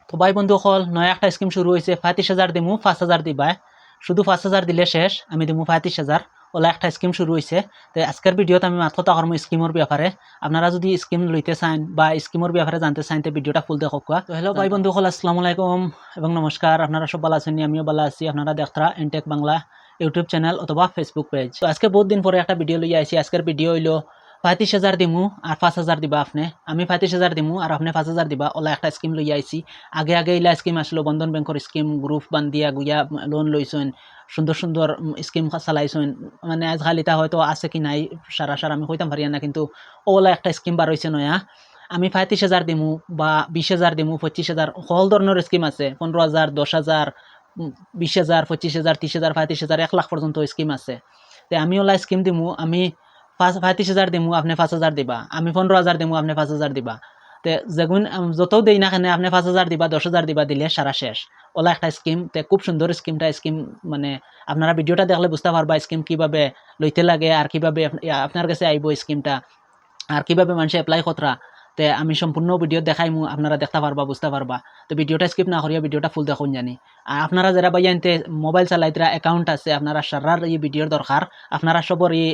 তো ভাই বন্ধু সকল নয়া একটা স্কিম শুরু হয়েছে ৩৫,০০০ দিমু ৫,০০০ দিবা শুধু ৫,০০০ দিলে শেষ আমি দিমু ৩৫,০০০ ওলা একটা স্কিম শুরু হয়েছে। তো আজকের ভিডিওতে আমি মাথা কথা কর্ম স্কিমের ব্যাপারে আপনারা যদি স্কিম লইতে চান বা স্কিমের ব্যাপারে জানতে চান তো ভিডিওটা ফুল দেখো। তো হ্যালো ভাই বন্ধু সকল আসসালামু আলাইকুম এবং নমস্কার। আপনারা সব ভালো আছেন? আমিও ভালো আছি। আপনারা দেখরা এনটেক বাংলা ইউটিউব চ্যানেল অথবা ফেসবুক পেজ। তো আজকে বহুত দিন পরে একটা ভিডিও লইয়া আইছি। আজকের ভিডিও হইলো ৩৫,০০০ দিমু আর ৫,০০০ দিবা আপনি। আমি ৩৫,০০০ দিমু আর আপনি ৫,০০০ দিবা ওলা একটা স্কিম লইয়া আইছি। আগে ইলা স্কিম আসলো বন্ধন ব্যাংকের স্কিম গ্রুপ বান্ধিয়া গুইয়া লোন লইছেন সুন্দর সুন্দর স্কিম চালাইছেন। মানে আজকাল এটা হয়তো আছে কি নাই সারা আমি কইতাম পারি না, কিন্তু ওলা একটা স্কিম বার হয়েছে নয়া। আমি ৩৫,০০০ দিমু বা ২০,০০০ দিমু ২৫,০০০ সকল ধরনের স্কিম আছে। ১৫,০০০, ১০,০০০, ২০,০০০, ২৫,০০০, ৩০,০০০, ৩৫,০০০, ১ লাখ পর্যন্ত স্কিম আছে। তো আমি ওলা স্কিম দিমু। আমি ৩৫,০০০ দিমু আপনি ৫,০০০ দিবা। আমি ১৫,০০০ দিমু আপনি ৫,০০০ দিবা। তে যেগুন যতও দেই না কেন আপনি ৫,০০০ দিবা ১০,০০০ দিবা দিলে সারা শেষ ওলা একটা স্কিম। তে খুব সুন্দর স্কিম মানে আপনারা ভিডিওটা দেখলে বুঝতে পারবা স্কিম কিভাবে লইতে লাগে আর কিভাবে আপনার কাছে আইব স্কিমটা আর কিভাবে মানুষে এপ্লাই করা। তে আমি সম্পূর্ণ ভিডিও দেখাইমু, আপনারা দেখতে পারবা বুঝতে পারবা। তো ভিডিওটা স্কিপ না করিয়া ভিডিওটা ফুল দেখুন জানি। আর আপনারা যারা বাইয়ানতে মোবাইল চালাইতরা অ্যাকাউন্ট আছে আপনারা সারার এই ভিডিওর দরকার। আপনারা সবর এই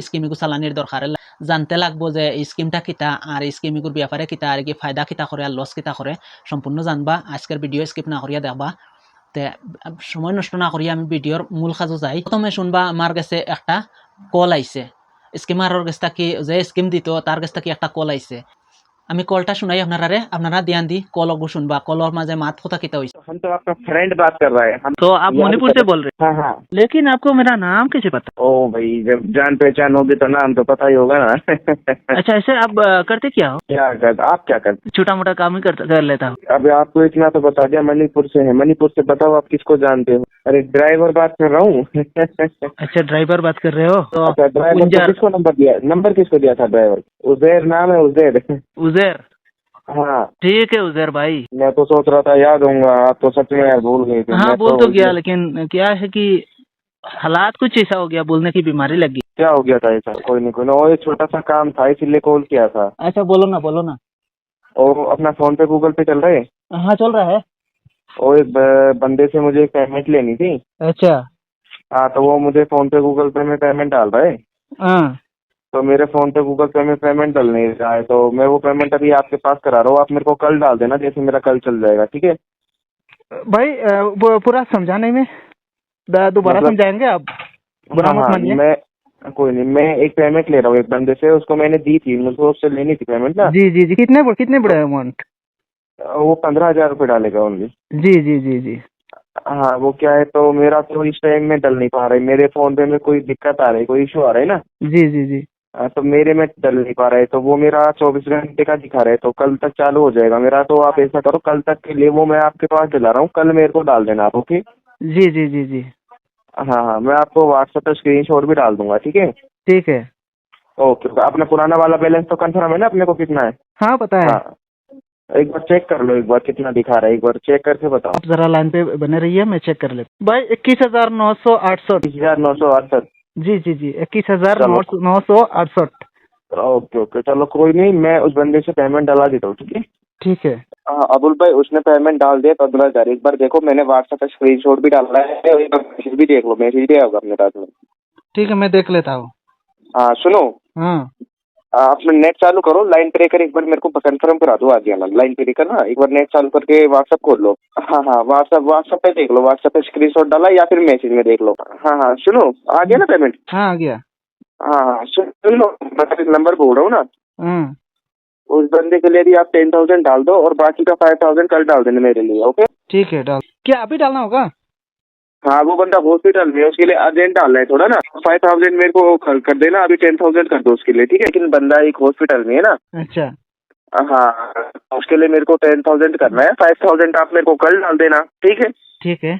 স্কিমিগু চালানির দরকার। জানতে লাগবো যে এই স্কিমটা কিতা আর এই স্কিমিগুর ব্যাপারে কিতা আর কি ফায়দা কিতা করে আর লস কিতা করে সম্পূর্ণ জানবা। আজকের ভিডিও স্কিপ না করিয়া দেখবা। তে সময় নষ্ট না করিয়া আমি ভিডিওর মূল কাজও যাই। প্রথমে শুনবা আমার কাছে একটা কল আইছে। স্কিমারের কাছ থেকে যে স্কিম দিত তার কাছ থেকে একটা কল আইছে। আমি কলটা শুনাই আপনারা ध्यान दी कॉल अगो सुनबा। कॉलर माजे मात होता किता हुई। हम तो आपका फ्रेंड बात कर रहा है। हम तो आप मणिपुर से बोल रहे हाँ हाँ। हैं, लेकिन आपको मेरा नाम कैसे पता? ओ भाई जब जान पहचान होगी तो नाम तो पता ही होगा ना। अच्छा ऐसे आप करते क्या हो? आप क्या करते? छोटा मोटा काम ही कर लेता हूँ। अभी आपको इतना तो बता दिया मणिपुर से है। मणिपुर से बताओ आप किसको जानते हो? अरे ड्राइवर बात कर रहा हूँ। अच्छा ड्राइवर बात कर रहे हो? तो अच्छा ड्राइवर को किसको नंबर दिया? नंबर किसको दिया था ड्राइवर? उजैर नाम है उजैर। उजैर? हाँ ठीक है उजैर भाई। मैं तो सोच रहा था याद होऊंगा, आप तो सच में यार भूल गए थे। हाँ मैं बोल तो गया, लेकिन क्या है कि हालात कुछ ऐसा हो गया, बोलने की बीमारी लग गई। क्या हो गया था ऐसा? कोई नहीं वो एक छोटा सा काम था इसीलिए कॉल किया था। अच्छा बोलो ना। और अपना फोन पे गूगल पे चल रहा है? हाँ चल रहा है। और एक बंदे से मुझे पेमेंट लेनी थी। अच्छा हाँ तो वो मुझे फोन पे गूगल पे में पेमेंट डाल रहा है। हाँ तो मेरे फोन पे गूगल पे में पेमेंट डल नहीं रहा है, तो मैं वो पेमेंट अभी आपके पास करा रहा हूँ। आप मेरे को कल डाल देना, जैसे मेरा कल चल जाएगा। ठीक है भाई वो पूरा समझाने में दोबारा मतलब- समझाएंगे आप? बुरा मत मानिए। मैं कोई नहीं, मैं एक पेमेंट ले रहा हूँ एक बंदे से, उसको मैंने दी थी, मुझको उससे लेनी थी पेमेंट ना। जी कितने बड़े अमाउंट? वो 15,000 रुपये डालेगा ओनली। जी हाँ वो क्या है, तो मेरा तो इस टाइम में डल नहीं पा रहा है। मेरे फोन पे में कोई दिक्कत आ रही है, कोई इशू आ रहा है ना। जी तो मेरे में डल नहीं पा रहा है, तो वो मेरा 24 घंटे का दिखा रहा है, तो कल तक चालू हो जाएगा मेरा। तो आप ऐसा करो कल तक के लिए वो मैं आपके पास दिला रहा हूँ, कल मेरे को डाल देना आप। ओके जी हाँ मैं आपको व्हाट्सएप पे स्क्रीनशॉट भी डाल दूंगा। ठीक है ठीक है। ओके। अपना पुराना वाला बैलेंस तो कंफर्म है ना अपने को कितना है? हाँ पता है। हाँ एक बार चेक कर लो, एक बार कितना दिखा रहा है, एक बार चेक करके बताओ। आप जरा लाइन पे बने रहिए, मैं चेक कर लेता हूँ। भाई 21,968। 21,968। जी 21,968। ओके चलो कोई नहीं, मैं उस बंदे से पेमेंट डला देता हूँ। ठीक है ठीक है। अबुल भाई उसने पेमेंट डाल दिया 15,000। एक बार देखो मैंने व्हाट्सएप पे स्क्रीनशॉट भी डाला है, और एक बार मैसेज भी देख लो, मैसेज भी आएगा अपने पास में। ठीक है मैं देख लेता हूँ। हाँ सुनो, हाँ अपना नेट चालू करो, लाइन पे रहकर एक बार मेरे को कंफर्म करा दो। आ गया ना लाइन पे रहकर ना, एक बार नेट चालू करके व्हाट्सएप खोल लो। हाँ व्हाट्सएप पे देख लो, व्हाट्सएप पे स्क्रीनशॉट डाला या फिर मैसेज में देख लो। हाँ सुनो, आ गया ना पेमेंट? हाँ आ गया। हाँ सुन लो, मैं नंबर बोल रहा हूँ ना, हाँ उस बंदे के लिए भी आप 10,000 डाल दो और बाकी का 5,000 कल डाल देना मेरे लिए। ओके ठीक है डाल। क्या अभी डालना होगा? हाँ वो बंदा हॉस्पिटल में है, उसके लिए अर्जेंट डालना है थोड़ा ना। 5,000 मेरे को कर देना, अभी 10,000 कर दो उसके लिए। ठीक है, लेकिन बंदा एक हॉस्पिटल में है ना। अच्छा हाँ उसके लिए मेरे को 10,000 करना है, 5,000 आप मेरे को कल डाल देना। ठीक है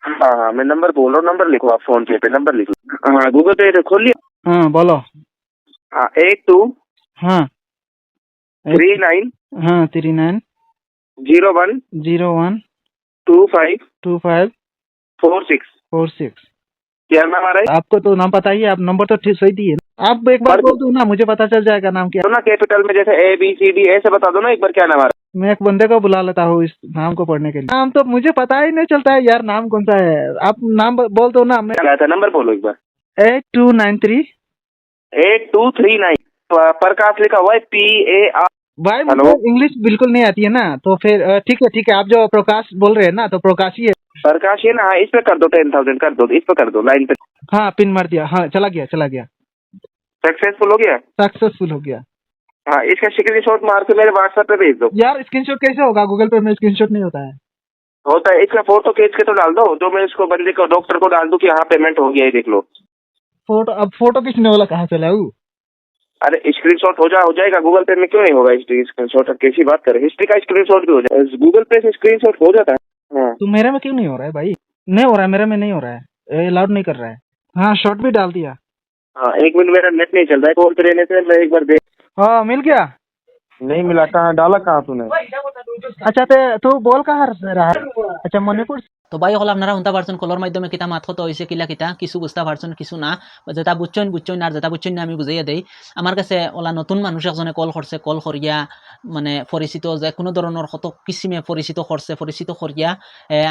हाँ मैं नंबर बोल रहा हूँ, नंबर लिखो आप, फोन पे नंबर लिख लो। हाँ गूगल पे खोल लिया? हाँ बोलो। हाँ 82 हाँ 39 हाँ 39 01 01 25 25 46। क्या नाम आ रहा है? आपको तो नाम पता ही है, आप नंबर तो ठीक सही दिए। आप एक बार बोल दो ना, मुझे पता चल जाएगा नाम क्या। तो ना कैपिटल में जैसे ABCD ऐसे बता दो ना एक बार, क्या नाम आ रहा मैं एक बंदे को बुला लेता हूँ इस नाम को पढ़ने के लिए। नाम तो मुझे पता ही नहीं चलता है यार, नाम कौन सा है? आप नाम बोल दो ना। मैं क्या था नंबर बोलो एक बार। 8293। 8239 प्रकाश लिखा हुआ है PAR। भाई हेलो मुझे इंग्लिश बिल्कुल नहीं आती है ना, तो फिर ठीक है, आप जो प्रकाश बोल रहे हैं ना, तो प्रकाश ही है। प्रकाश है ना, हाँ इस पे कर दो 10,000 कर दो, इस पे कर दो लाइन पे। हाँ, पिन मार दिया। हाँ, चला गया। सक्सेसफुल हो गया। सक्सेसफुल हो गया। हाँ इसका स्क्रीनशॉट मार के मेरे व्हाट्सएप पे भेज दो। यार स्क्रीनशॉट कैसे होगा? गूगल पे में स्क्रीनशॉट नहीं होता है। होता है, इसका फोटो खींच के तो डाल दो, जो मैं इसको बंदे को डॉक्टर को डाल दूं कि हाँ पेमेंट हो गया है देख लो। अब फोटो खींचने वाला कहाँ से लाऊं? अरे स्क्रीनशॉट हो जाएगा गूगल पे में, क्यों नहीं होगा स्क्रीनशॉट? कैसी बात कर, हिस्ट्री का स्क्रीनशॉट भी हो जाए, गूगल पे से स्क्रीनशॉट हो जाता है। हाँ तो मेरे में क्यों नहीं हो रहा है भाई? नहीं हो रहा है, मेरे में नहीं हो रहा है, अलाउड नहीं कर रहा है। हाँ, शॉट भी डाल दिया। हाँ, एक मिनट मेरा नेट नहीं चल रहा है कॉल पे रहने से, मैं एक बार देख। हाँ, मिल गया। नहीं मिला, कहाँ डाला, कहाँ तूने? अच्छा, तू बोल कहाँ से रहा है? अच्छा, मणिपुर। তো বাই হল আপনারা শুনতে পারছেন কলর মাধ্যমে কিতা মাত কত হয়েছে কিলা কিতা কিছু বুঝতে পারছেন কিছু না, যেটা বুঝছেন আর যেটা বুঝছেন না আমি বুঝাইয়া দেই। আমার কাছে ওলা নতুন মানুষ একজনে কল করছে, কল করিয়া মানে পরিচিত যে কোনো ধরনের কত কিসিমে পরিচিত করিয়া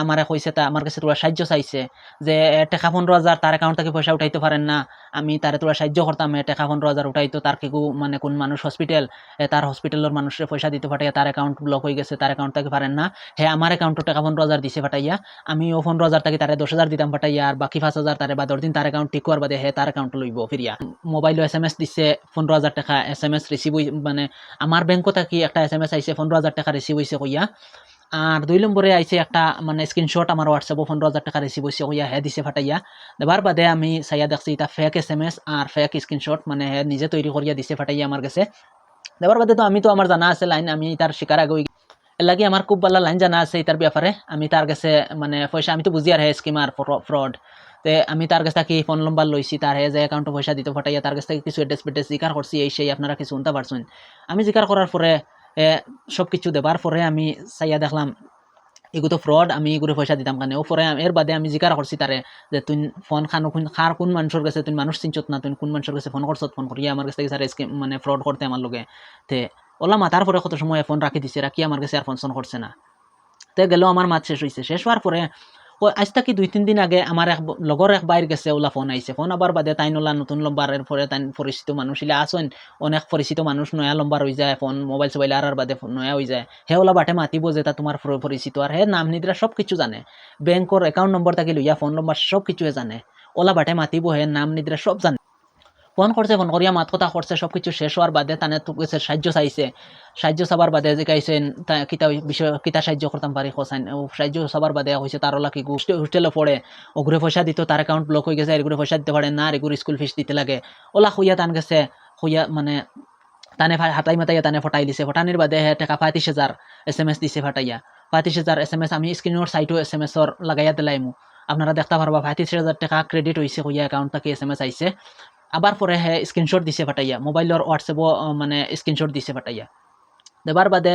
আমারে কইছে তা আমার কাছে তোরা সাহায্য চাইছে যে টাকা 15,000 তার অ্যাকাউন্ট থেকে পয়সা উঠাইতে পারেন না, আমি তারে তোরা সাহায্য করতাম, টাকা 15,000 উঠাইতো তার কেউ মানে কোন মানুষ হসপিটাল, তার হসপিটালের মানুষের পয়সা দিতে পাঠাইয়া তার অ্যাকাউন্ট ব্লক হয়ে গেছে, তার অ্যাকাউন্ট থেকে পারেন না, হ্যাঁ আমার অ্যাকাউন্টে টাকা 15,000 দিছে পাঠাইয়া, আমি ও 15,000 টাকা তারে 10,000 দিতাম পাঠাইয়া, আর বাকি 5,000 তারে বা 10 দিন তার অ্যাকাউন্ট ঠিক করার বাদে হে তার অ্যাকাউন্ট লইব ফিরিয়া। মোবাইল SMS দিছে 15,000 টাকা, SMS রিসিভ মানে আমার ব্যাংক থেকে একটা SMS আইছে 15,000 টাকা রিসিভ হইছে কইয়া। আর 2 নম্বরে আইছে একটা মানে স্ক্রিনশট আমার হোয়াটসঅ্যাপে 15,000 টাকা রিসিভ হইছে কইয়া হে দিছে ফাটাইয়া। দেবার বাদে আমি চাইয়া দেখছি এটা ফেক SMS আর ফেক স্ক্রিনশট, মানে হে নিজে তৈরি করিয়া দিছে ফাটাইয়া আমার কাছে। দেবার বাদে তো আমি তো আমার জানা আছে লাইন, আমি তার শিকার আগে এর লাগি আমার খুব ভালো লাইন জানা আছে এটার ব্যাপারে। আমি তার কাছে মানে পয়সা আমি তো বুঝি আর হে স্কিমার ফ্রড, তে আমি তার কাছ থেকে ফোন নম্বর লইছি, তার হে যে অ্যাকাউন্টে পয়সা দিতে ফাটাইয়া তার কাছ থেকে কিছু অ্যাড্রেস জিকার করছি, এই সেই আপনারা কিছু শুনতে পারছেন। আমি জিকার করার পরে সব কিছু দেবার পরে আমি চাইয়া দেখলাম এগু তো ফ্রড, আমি এগুলো পয়সা দিতাম কানে ও পরে এর বাদে আমি জিকার করছি তারে যে তুই ফোন খানো খার কোন মানুষের কাছে, তুই মানুষ চিনছত না, তুই কোন মানুষের কাছে ফোন করছত, ফোন করিয়া আমার কাছে স্যার স্কিম মানে ফ্রড করতে আমার লগে। তে ওলা মাথার পরে কত সময় ফোন রাখি দিছে, রাখি আমার কাছে আর ফোন করছে না। তে গেল আমার মাছ শেষ হয়েছে, শেষ হওয়ার পরে আজ থাকি 2-3 দিন আগে আমার এক লগর এক বাইর গেছে, ওলা ফোন আইছে, ফোন আবার বাদে তাই ওলা নতুন লম্বারের পরে তাই পরিচিত মানুষ ইলে আসেন, অনেক পরিচিত মানুষ নয়া লম্বার হয়ে যায়, ফোন মোবাইল সোবাইল আর বাদে নয়া হয়ে যায়, হে ওলা বাটে মাতিব যে তা তোমার পরিচিত, আর হে নাম নিদ্রা সব কিছু জানে, ব্যাংকর অ্যাকাউন্ট নম্বর থাকি লইয়া ফোন নম্বর সব কিছুয়ে জানে, ওলা বাটে মাতিব হে নাম নিদ্রা সব জানে। ফোন করছে, ফোন করিয়া মাত কথা করছে, সব কিছু শেষ হওয়ার বাদে তানে গেছে সাহায্য চাইছে, সাহায্য চাবার বাদে যে গাইছেন কিতা বিষয় কিতা সাহায্য করতাম পারি খোসাইন, সাহায্য চাবার বাদে হয়েছে তার ওলা কি হোস্টেলে পড়ে, ওগুলো পয়সা দিত, তার অ্যাকাউন্ট ব্লক হয়ে গেছে, এগুলো পয়সা দিতে পারে না, আর এগুলো স্কুল ফিস দিতে লাগে, ওলা হইয়া তান গেছে হইয়া মানে তানে হাতাই মাতাইয়া তানে ফটাই দিছে, ফটানির বাদে টাকা 35,000 SMS দিছে ফাটাইয়া, 35,000 SMS আমি স্ক্রিনের সাইটও SMS লাগাইয়া দিলাইমু, আপনারা দেখতে পারবা 35,000 টাকা ক্রেডিট হয়েছে হইয়া অ্যাকাউন্ট থেকে SMS আইছে। আবার পরে হে স্ক্রিনশট দিছে ফাটাইয়া, মোবাইলের হোয়াটসঅ্যাপও মানে স্ক্রিনশট দিছে ফাটাইয়া, দেবার বাদে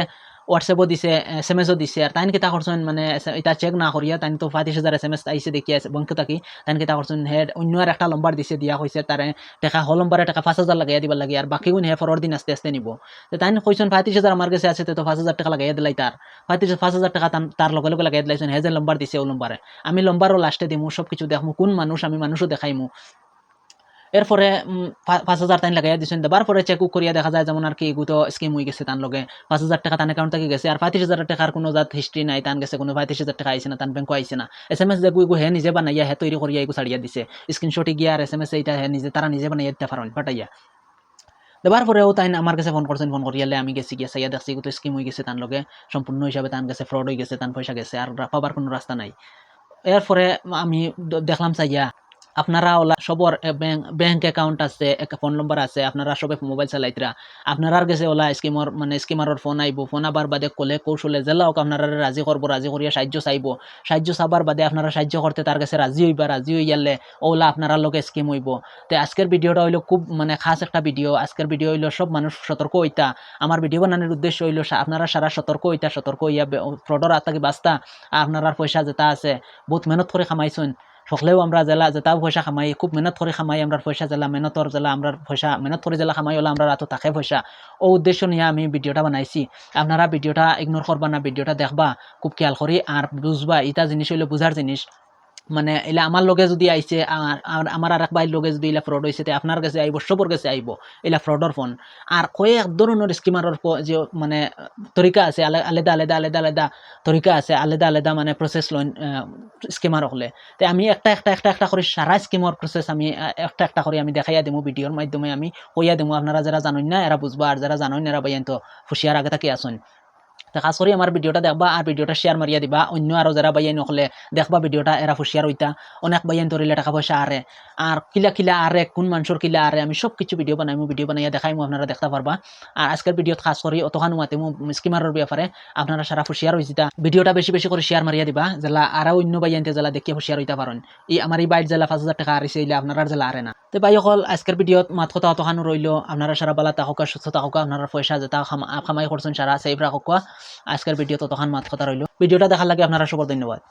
হোয়াটসঅ্যাপও দিছে, SMS ও দিছে, আর তাইন কিতা করছেন মানে এটা চেক না করিয়া তাইন তো 35,000 SMS আইছে দেখিয়া বঙ্ক থাকি, তাইন কিতা করছেন হে অন্য আর একটা নম্বর দিছে, দিয়া হয়েছে তারে টাকা হল নম্বরে টাকা 5,000 লাগাইয়া দিবার লাগে, আর বাকি হে ফরওয়ার্ড দিন আস্তে আস্তে নিব। তো তাইন কইছেন 35,000 আমার কাছে আছে, তো 5,000 টাকা লাগাইয়া দিলাই, তার 5,000 টাকা তার লগে লগে লাগাইয়া দিলাইছেন, হে যে নম্বর দিছে ও নম্বরে আমি নম্বরও লাস্টে দিমু, সব কিছু দেখমু কোন মানুষ, আমি মানুষও দেখাইমু। এরপরে 5,000 তাইন লাগাইয়া দিছেন, দেবার পরে চেক করিয়া দেখা যায় যেমন আর কি এগুতো স্কিম হয়ে গেছে, তার লগে 5,000 টাকা তান অ্যাকাউন্ট থেকে গেছে, আর 35,000 টাকার কোনো জাত হিস্ট্রি নাই, তান গেছে কোনো 35,000 টাকা আইছে না, তান ব্যাংকও আইছে না, SMS যে এগু হে নিজে বানাইয়া হে তৈরি করিয়া এগু ছাড়িয়া দিছে, স্ক্রিনশটে গিয়া আর SMS এইটা হে নিজে তারা নিজে বানাইয়া দিতে পারেন পাঠাইয়া। দেবার পরেও তাই আমার কাছে ফোন করছেন, ফোন করিয়ালে আমি গেছি গিয়া চাইয়া দেখছি এগুতো স্কিম হয়ে গেছে, তার লগে সম্পূর্ণ হিসাবে তান গেছে ফ্রড হয়ে গেছে, তান পয়সা গেছে, আর পাবার কোনো রাস্তা নাই। এরপরে আমি দেখলাম চাইয়া আপনারা ওলা সবর ব্যাংক অ্যাকাউন্ট আছে, ফোন নম্বর আছে, আপনারা সবে মোবাইল চালাইতরা, আপনারার গেছে ওলা স্কিমর মানে স্কিমারর ফোন আইব, ফোন আবার বাদে কলে কৌশলে জেলা হোক আপনারা রাজি করবো, রাজি করিয়া সাহায্য চাইব, সাহায্য চাবার বাদে আপনারা সাহায্য করতে তার কাছে রাজি হইবা, রাজি হয়ে গেলে ওলা আপনারা লোকে স্কিম হইব। তো আজকের ভিডিওটা হইলো খুব মানে খাস একটা ভিডিও, আজকের ভিডিও হইলো সব মানুষ সতর্ক হইতা, আমার ভিডিও বানানোর উদ্দেশ্য হইলো আপনারা সারা সতর্ক হইতা, সতর্ক হইয়া ফ্রডর হাত থেকে বাঁচতা, আপনার পয়সা যেটা আছে বহুত মেহনত করে খামাইছেন, সকলেও আমরা জেলা যেটা পয়সা খামাই খুব মেহনত করে খামাই আমরা পয়সা জেলা মেহনতর জেলা আমরা পয়সা মেহনত করে জেলা খামাই হলে আমরা রাতো তাকে পয়সা ও উদ্দেশ্য নিয়ে আমি ভিডিওটা বানাইছি আপনারা ভিডিওটা ইগনোর করবা না ভিডিওটা দেখবা খুব খেয়াল করি আর বুঝবা এটা জিনিস হইলে বুঝার জিনিস মানে এলা আমার লগে যদি আইছে আমার আর এক ভাইয়ের লগে যদি এলা ফ্রড হয়েছে আপনার কাছে আইব সবর কাছে আইব এলা ফ্রডর ফোন আর কয়েক ধরনের স্কিমারের যে মানে তরিকা আছে আলাদা আলাদা আলাদা আলাদা তরিকা আছে আলাদা আলাদা মানে প্রসেস লইন স্কিমার হলে তো আমি একটা করে সারা স্কিমর প্রসেস আমি একটা করে আমি দেখাইয়া দেবো ভিডিওর মাধ্যমে আমি কইয়া দেবো আপনারা যারা জানেন না এরা বুঝবা আর যারা জানেন এরা বাইন তো হুশিয়ার আগে থাকি আসুন তো খাস করে আমার ভিডিওটা দেখবা আর ভিডিওটা শেয়ার মারিয়া দিবা অন্য আরও যারা বাইয়াই নকলে দেখবা ভিডিওটা এরা হুশিয়ার হইতা অনেক বাইয়ান তরিলে টাকা পয়সা আরে আর কিলা আরে কোন মানুষের কিলা আরে আমি সব কিছু ভিডিও বানাইয়া দেখাইমু আপনারা দেখতে পারবা আর আজকের ভিডিওত খাস করি অতখান মাতিমু স্কিমারের ব্যাপারে আপনারা সারা হুশিয়ার হইতা ভিডিওটা বেশি বেশি করে শেয়ার মারিয়া দিবা জেলা আরও অন্য বাইয়ানতে জেলা দেখিয়ে হুশিয়ার হইতা পারেন আমার এই বাইর জেলা 5,000 টাকা আরিছে ইলে আপনারা জেলা আরে না তো ভাই অকল আজকের ভিডিওত মাত কথা অতখানো রইল আপনারা সারা বালা তাহকা সুস্থ তাহকা আপনারা পয়সা যেটা খামাই করছেন সারা সেভ রাখা আজকের ভিডিও ততক্ষণ মাত কথা রইল ভিডিওটা দেখার লাগে আপনারা সবার ধন্যবাদ।